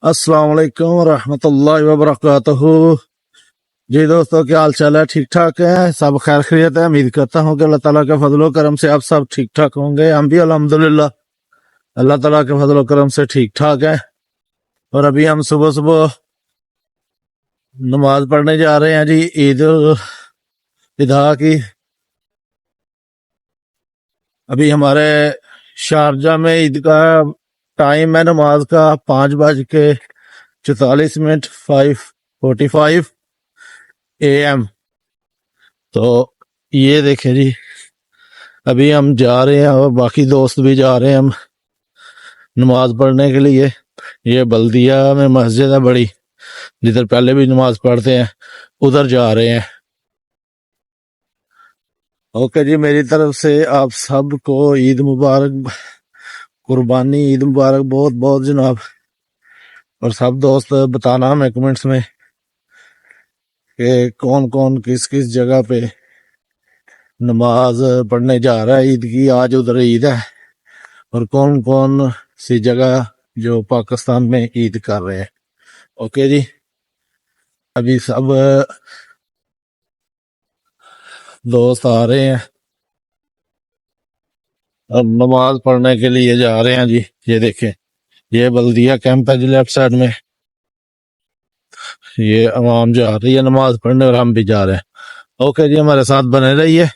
अस्सलाम वालेकुम रहमतुल्लाहि व बरकातहू। जी दोस्तों, क्या हाल चाल है? ठीक ठाक है? सब खैर खैरियत है? उम्मीद करता हूँ कि अल्लाह ताला के फजलो करम से आप सब ठीक ठाक होंगे। हम भी अल्हम्दुलिल्लाह अल्लाह ताला के फजलो करम से ठीक ठाक है। और अभी हम सुबह सुबह नमाज पढ़ने जा रहे हैं जी, ईद अजहा की। अभी हमारे शारजा में ईद का टाइम है नमाज का 5:44 5:45 AM। तो ये देखें जी, अभी हम जा रहे हैं और बाकी दोस्त भी जा रहे हैं हम नमाज पढ़ने के लिए। ये बल्दिया में मस्जिद है बड़ी, जिधर पहले भी नमाज पढ़ते हैं, उधर जा रहे हैं। ओके जी, मेरी तरफ से आप सबको ईद मुबारक, कुर्बानी ईद मुबारक बहुत बहुत जनाब। और सब दोस्त बताना हमें कमेंट्स में कि कौन कौन किस किस जगह पे नमाज पढ़ने जा रहा है ईद की। आज उधर ईद है, और कौन कौन सी जगह जो पाकिस्तान में ईद कर रहे हैं। ओके जी, अभी सब दोस्त आ रहे हैं और नमाज पढ़ने के लिए जा रहे हैं जी। ये देखें, ये बल्दिया कैंप है जी लेफ्ट साइड में। ये अवाम जा रही है नमाज पढ़ने और हम भी जा रहे हैं। ओके जी, हमारे साथ बने रहिए।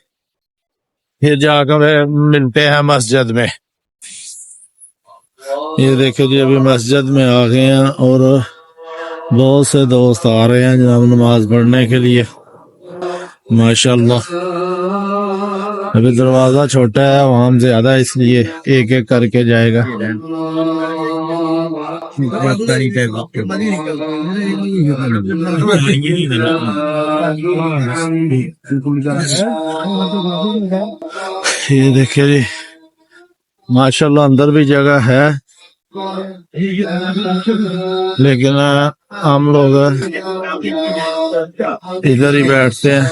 फिर जाकर मिलते हैं मस्जिद में। ये देखे जी, अभी मस्जिद में आ गए हैं और बहुत से दोस्त आ रहे हैं जनाब नमाज पढ़ने के लिए। माशाल्लाह, अभी दरवाजा छोटा है, वहां ज्यादा है, इसलिए एक एक करके जाएगा। ये देखिए जी, माशाल्लाह अंदर भी जगह है, लेकिन हम लोग इधर ही बैठते हैं।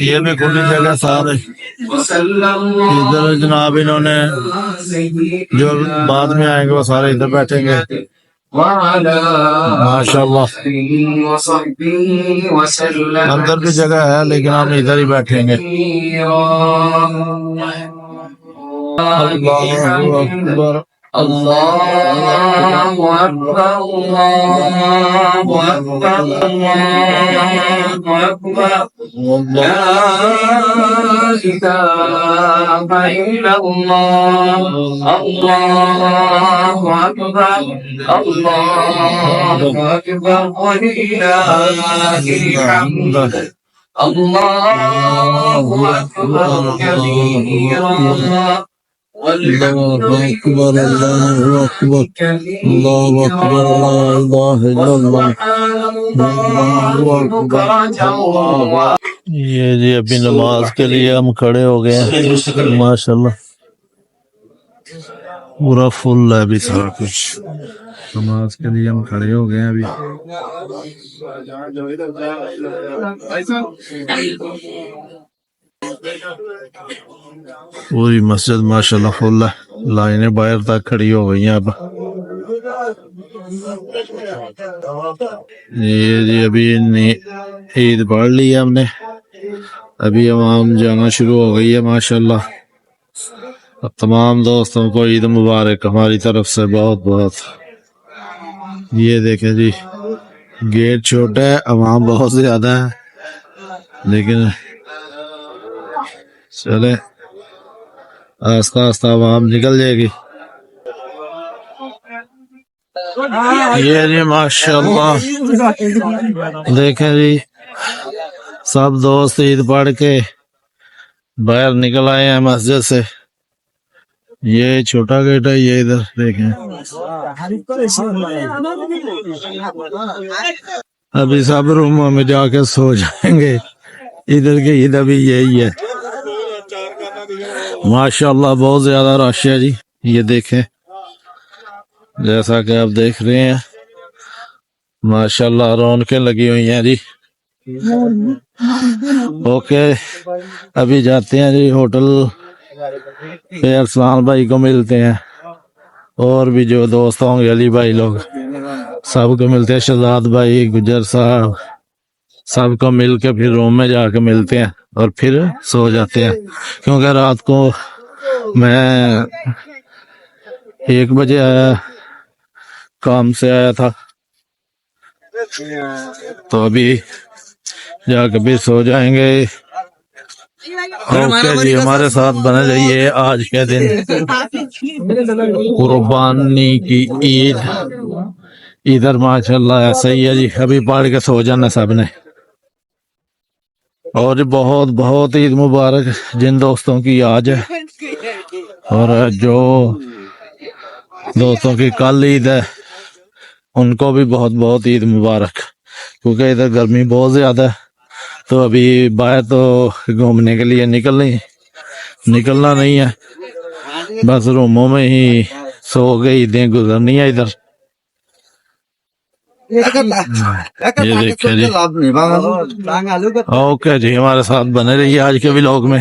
ये भी खुली जगह सारे इधर जनाब, इन्होंने जो बाद में आएंगे वो सारे इधर बैठेंगे। माशाल्लाह, अंदर भी जगह है, लेकिन हम इधर ही बैठेंगे। अल्लाह अकबर, अल्लाह अकबर, अल्लाह अकबर, अल्लाह अकबर, ला इलाहा इल्लल्लाह, अल्लाह अकबर, अल्लाह अकबर, वलिल्लाहिल हम्द, अल्लाहु अकबर कबीरा, अल्लाहु अकबर, अल्लाहु अकबर, अल्लाहु अकबर, ला इलाहा इल्लल्लाह, अल्लाहु अकबर। ये जी अभी नमाज के लिए हम खड़े हो गए हैं। माशाल्लाह पूरा फुल है अभी सारा कुछ। नमाज के लिए हम खड़े हो गए हैं अभी। पूरी मस्जिद माशाल्लाह फुल है, लाइनें बाहर तक खड़ी हो गई हैं। अब ये जी अभी ईद पढ़ ली है हमने, अभी आवाम जाना शुरू हो गई है माशाल्लाह। अब तमाम दोस्तों को ईद मुबारक हमारी तरफ से बहुत बहुत। ये देखें जी, गेट छोटा है, आवाम बहुत ज्यादा है, लेकिन चले आस्ता आस्ता आवाम निकल जाएगी। ये जी माशाल्लाह देखें जी, सब दोस्त ईद पढ़ के बाहर निकल आए हैं मस्जिद से। ये छोटा गेट है, ये इधर देखें। अभी सब रूमों में जाके सो जाएंगे, इधर की ईद अभी यही है। माशाल्लाह बहुत ज्यादा रश है जी। ये देखें, जैसा कि आप देख रहे हैं, माशाल्लाह रौनकें लगी हुई हैं जी। ओके, अभी जाते हैं जी होटल पे, अरसलान भाई को मिलते हैं और भी जो दोस्त होंगे, अली भाई लोग, सबको मिलते हैं, शहजाद भाई, गुजर साहब, सबको मिल के फिर रूम में जाके मिलते हैं और फिर सो जाते हैं, क्योंकि रात को मैं 1 बजे आया, काम से आया था, तो अभी जाके फिर सो जाएंगे। ओके जी, हमारे साथ बने रहिए। आज के दिन कुर्बानी की ईद, इधर माशाल्लाह ऐसा ही है जी। अभी पढ़ के सो जाना सब ने। और बहुत बहुत ईद मुबारक जिन दोस्तों की आज है, और जो दोस्तों की कल ईद है उनको भी बहुत बहुत ईद मुबारक, क्योंकि इधर गर्मी बहुत ज्यादा है, तो अभी बाहर तो घूमने के लिए निकलना नहीं है, बस रूमों में ही सो के ईदें गुजरनी है इधर। ये देखिए जी। ओके जी, हमारे साथ बने रहिए आज के व्लॉग में।